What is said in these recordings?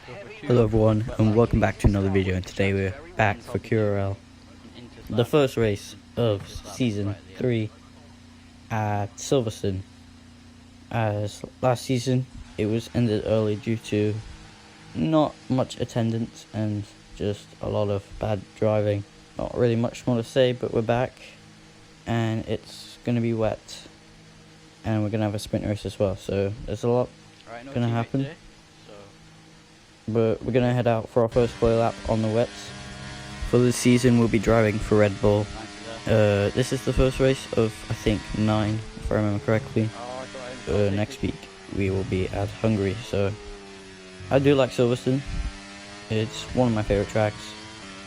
Hello everyone and welcome back to another video, and today we're back for QRL, the first race of season 3 at Silverstone. As last season it was ended early due to not much attendance and just a lot of bad driving. Not really much more to say, but we're back and it's going to be wet and we're going to have a sprint race as well, so there's a lot going to happen. But we're going to head out for our first spoiler lap on the wets. For this season we'll be driving for Red Bull. This is the first race of I think 9 if I remember correctly. Next week we will be at Hungary, so I do like Silverstone. It's one of my favourite tracks,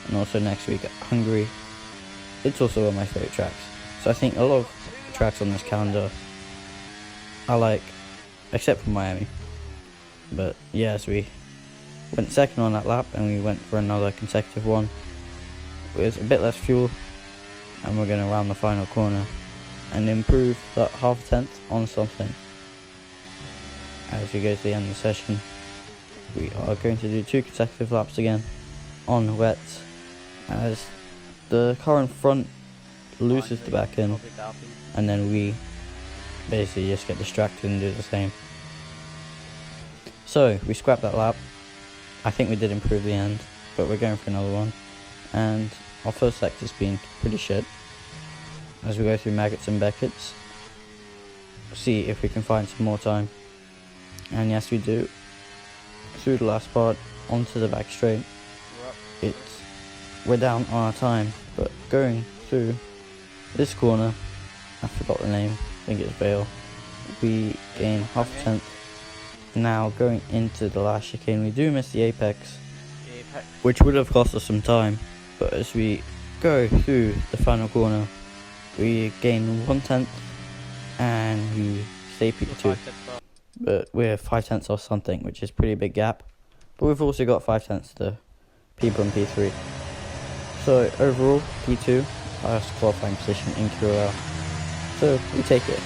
and also next week at Hungary it's also one of my favourite tracks. So I think a lot of tracks on this calendar I like, except for Miami. But yes, we went second on that lap and we went for another consecutive one with a bit less fuel, and we're going to round the final corner and improve that half a tenth on something. As we go to the end of the session, we are going to do 2 consecutive laps again on wets, as the car in front loses the back end and then we basically just get distracted and do the same. So we scrapped that lap. I think we did improve the end, but we're going for another one, and our first sector's been pretty shit. As we go through Maggots and Beckett's, see if we can find some more time, and yes we do. Through the last part onto the back straight, we're down on our time, but going through this corner, I forgot the name, I think it's Vale, we gain half a tenth. Now going into the last chicane we do miss the apex, which would have cost us some time, but as we go through the final corner we gain 1/10 and we stay P2, but we're 5 tenths off something, which is a pretty big gap, but we've also got 5 tenths to people in P3. So overall P2, highest qualifying position in QRL, so we take it.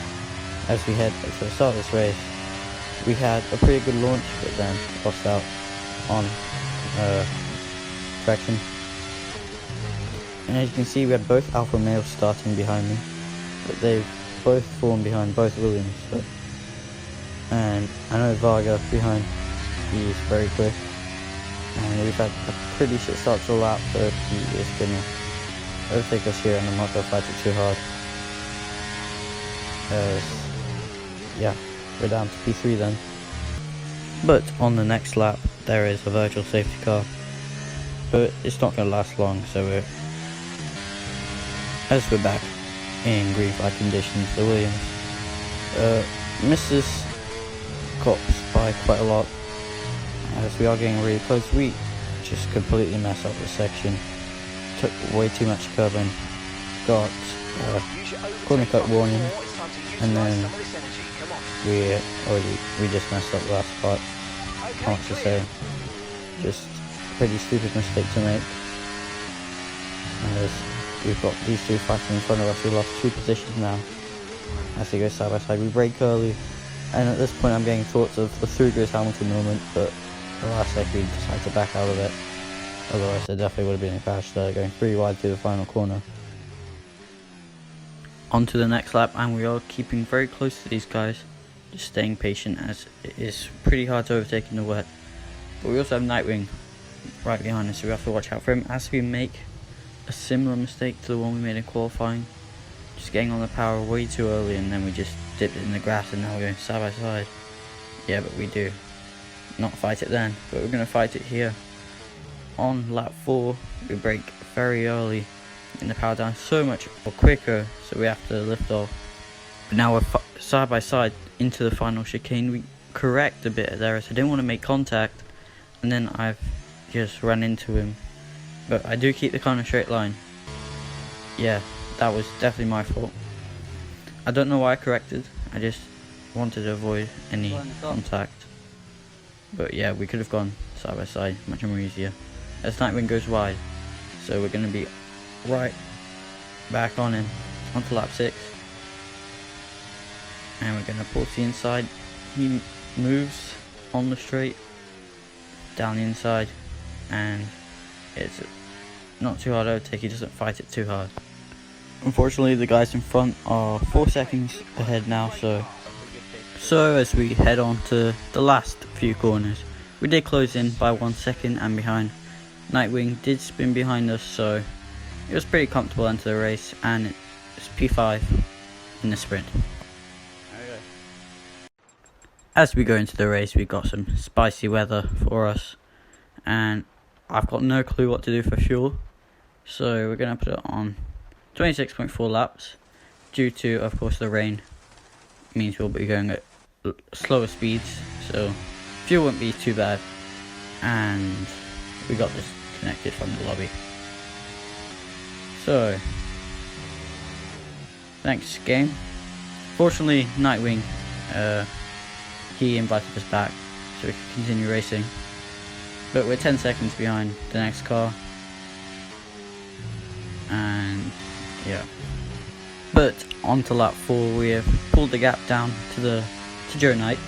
As we head to the start of this race, we had a pretty good launch, but then lost out on traction. And as you can see, we had both Alfa Romeos starting behind me, but they've both fallen behind both Williams. So. And I know Varga behind, he's very quick, and we've had a pretty shit start to the lap, so he is going to overtake us here, and I'm not going to fight it too hard. Yeah. We're down to P3 then. But on the next lap there is a virtual safety car, but it's not going to last long, so as we're back in green flag conditions, the Williams misses cops by quite a lot. As we are getting really close, we just completely mess up this section, took way too much curbing, got corner cut warning, and then we just messed up the last part. Not to say, just a pretty stupid mistake to make. As we've got these 2 fast in front of us, we lost 2 positions now. As they go side by side, we brake early, and at this point I'm getting thoughts of the through Hamilton moment, but the last second we decided to back out of it. Otherwise there definitely would have been a crash there, going 3 wide through the final corner. On to the next lap, and we are keeping very close to these guys, just staying patient as it is pretty hard to overtake in the wet. But we also have Nightwing right behind us, so we have to watch out for him as we make a similar mistake to the one we made in qualifying, just getting on the power way too early, and then we just dipped it in the grass, and now we're going side by side. Yeah, but we do not fight it then, but we're going to fight it here. On lap 4 we brake very early, and the power down so much quicker, so we have to lift off. But now we're side by side into the final chicane. We correct a bit of there, so I didn't want to make contact, and then I've just run into him, but I do keep the car in a straight line. Yeah, that was definitely my fault. I don't know why I corrected, I just wanted to avoid any contact. But yeah, we could have gone side by side much more easier. As Nightwing goes wide, so we're going to be right back on him onto lap 6, and we're going to pull to the inside. He moves on the straight, down the inside, and it's not too hard overtake. He doesn't fight it too hard. Unfortunately, the guys in front are 4 seconds ahead now, so as we head on to the last few corners, we did close in by 1 second and behind. Nightwing did spin behind us, so it was pretty comfortable into the race, and it's P5 in the sprint. As we go into the race, we've got some spicy weather for us, and I've got no clue what to do for fuel, so we're going to put it on 26.4 laps. Due to, of course, the rain, means we'll be going at slower speeds, so fuel won't be too bad, and we got this connected from the lobby. So, thanks game. Fortunately, Nightwing, he invited us back so we could continue racing, but we're 10 seconds behind the next car, and yeah. But on to lap 4, we have pulled the gap down to Joe Knight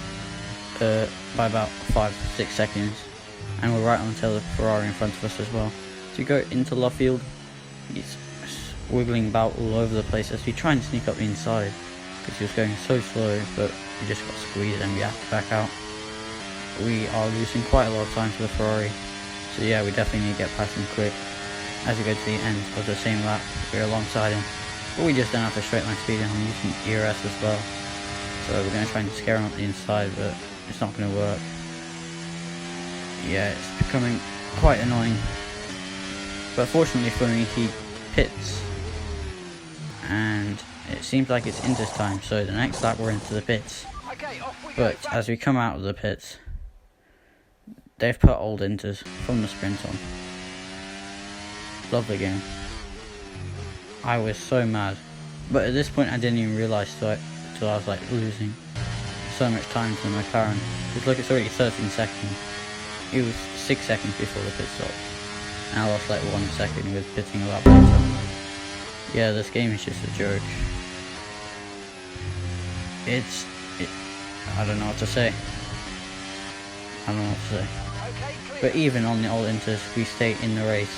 by about 5-6 seconds, and we're right on the tail of the Ferrari in front of us as well. So we go into Luffield. He's wiggling about all over the place as we try and sneak up the inside, because he was going so slow, but we just got squeezed and we have to back out. We are losing quite a lot of time to the Ferrari, so yeah, we definitely need to get past him quick. As we go to the end of the same lap, we're alongside him, but we just don't have the straight line speed, and I'm using ERS as well, so we're going to try and scare him up the inside, but it's not going to work. Yeah, it's becoming quite annoying, but fortunately for me, he pits, and it seems like it's Inter's time, so the next lap we're into the pits. But as we come out of the pits, they've put old Inters from the sprint on. Lovely game. I was so mad, but at this point I didn't even realise till I was like losing so much time to the McLaren. Because look, it's already 13 seconds. It was 6 seconds before the pit stop, and I lost like 1 second with pitting a lap later. Yeah, this game is just a joke. I don't know what to say. But even on the old Inters, we stay in the race.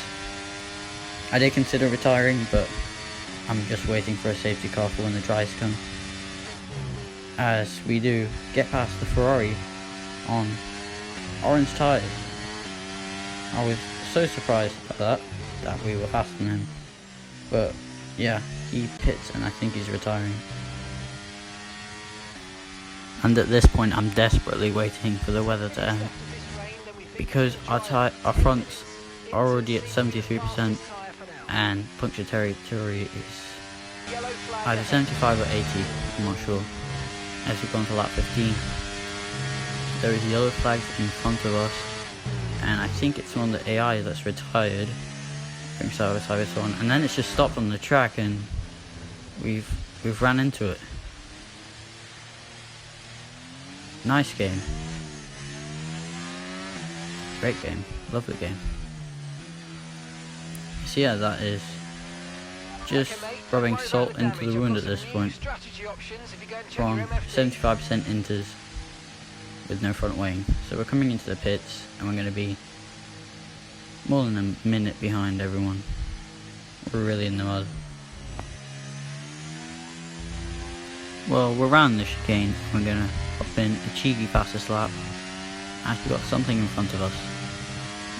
I did consider retiring, but I'm just waiting for a safety car for when the dries come. As we do get past the Ferrari on orange tyres. I was so surprised by that we were faster than him. But yeah, he pits and I think he's retiring. And at this point I'm desperately waiting for the weather to end, because our fronts are already at 73% and puncture territory is either 75 or 80, I'm not sure. As we go on to lap 15, there is yellow flags in front of us, and I think it's one of the AI that's retired. Bring service on, and then it's just stopped on the track, and we've ran into it. Nice game. Great game. Lovely game. So yeah, that is just rubbing salt into the wound at this point. From 75% Inters with no front wing. So we're coming into the pits, and we're going to be more than a minute behind everyone. We're really in the mud. Well, we're around the chicane. We're going to hop in a cheeky fastest lap, as we've got something in front of us.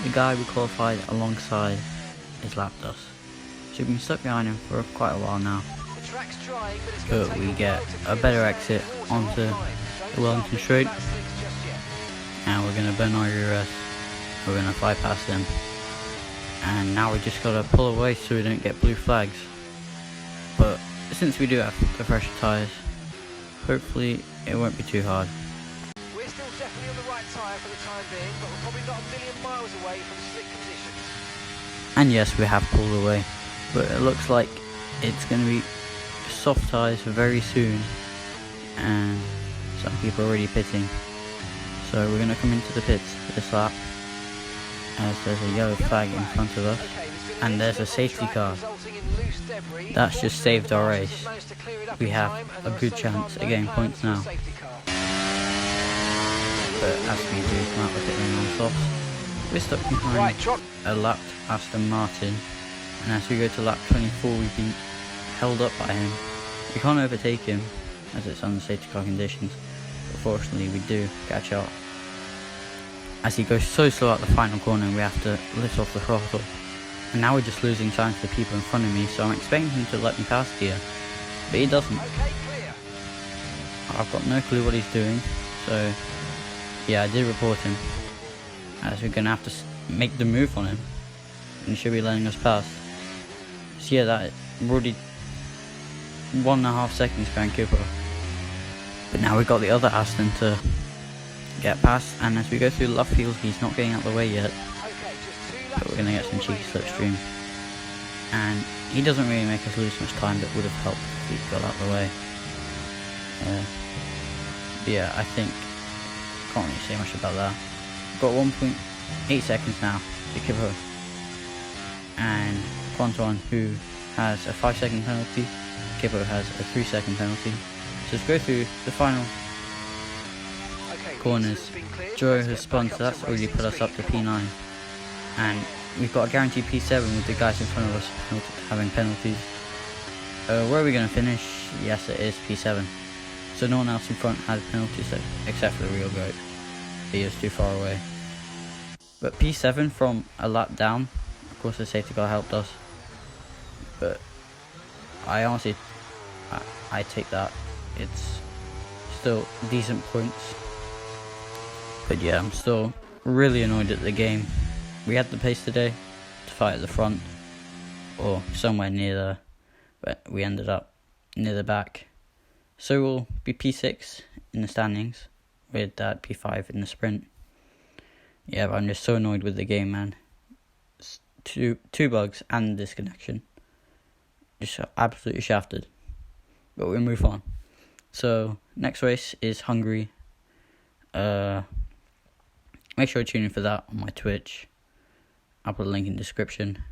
The guy we qualified alongside has lapped us, so we've been stuck behind him for quite a while now. But we get a better exit onto the Wellington Straight, and we're going to burn our ERS. We're going to fly past them, and now we just got to pull away so we don't get blue flags. But since we do have the fresher tyres, hopefully it won't be too hard. We're still definitely on the right tyre for the time being, but we're probably not a million miles away from slick conditions. And yes, we have pulled away, but it looks like it's going to be soft tyres very soon, and some people are already pitting. So we're going to come into the pits for this lap, as there's a yellow flag in front of us, and there's a safety car. That's just saved our race. We have a good chance at getting points now. But as we do come out with it on softs, We're stuck behind Right, drop. a lapped Aston Martin, and as we go to lap 24 we've been held up by him. We can't overtake him as it's under safety car conditions, but fortunately we do catch up. As he goes so slow at the final corner, we have to lift off the throttle, and now we're just losing time to the people in front of me, so I'm expecting him to let me past here, but he doesn't. Okay, clear. I've got no clue what he's doing, so yeah, I did report him, as we're going to have to make the move on him, and he should be letting us pass. So yeah, that we're already 1.5 seconds behind Cooper, but now we've got the other Aston to get past, and as we go through left field he's not getting out of the way yet, Okay, just 2 laps. but we're going to get some cheeky slipstream, and he doesn't really make us lose much time, but would have helped if he got out of the way. But yeah, I think can't really say much about that. We've got 1.8 seconds now to Kippo and Quanton, who has a 5-second penalty. Kippo has a 3-second penalty. So let's go through the final Okay, corners. Easton's been cleared. Joe Let's has get spun, back so up that's to already racing put us up to speed. P9, and we've got a guaranteed P7 with the guys in front of us having penalties. Where are we going to finish? Yes, it is P7. So no one else in front had penalties except for the real goat. He is too far away. But P7 from a lap down. Of course the safety car helped us. But I honestly, I take that. It's still decent points. But yeah, I'm still really annoyed at the game. We had the pace today to fight at the front, or somewhere near there, but we ended up near the back. So we'll be P6 in the standings, with that P5 in the sprint. Yeah, but I'm just so annoyed with the game, man. It's two bugs and disconnection. Just absolutely shafted. But we'll move on. So, next race is Hungary. Make sure to tune in for that on my Twitch. I'll put a link in the description.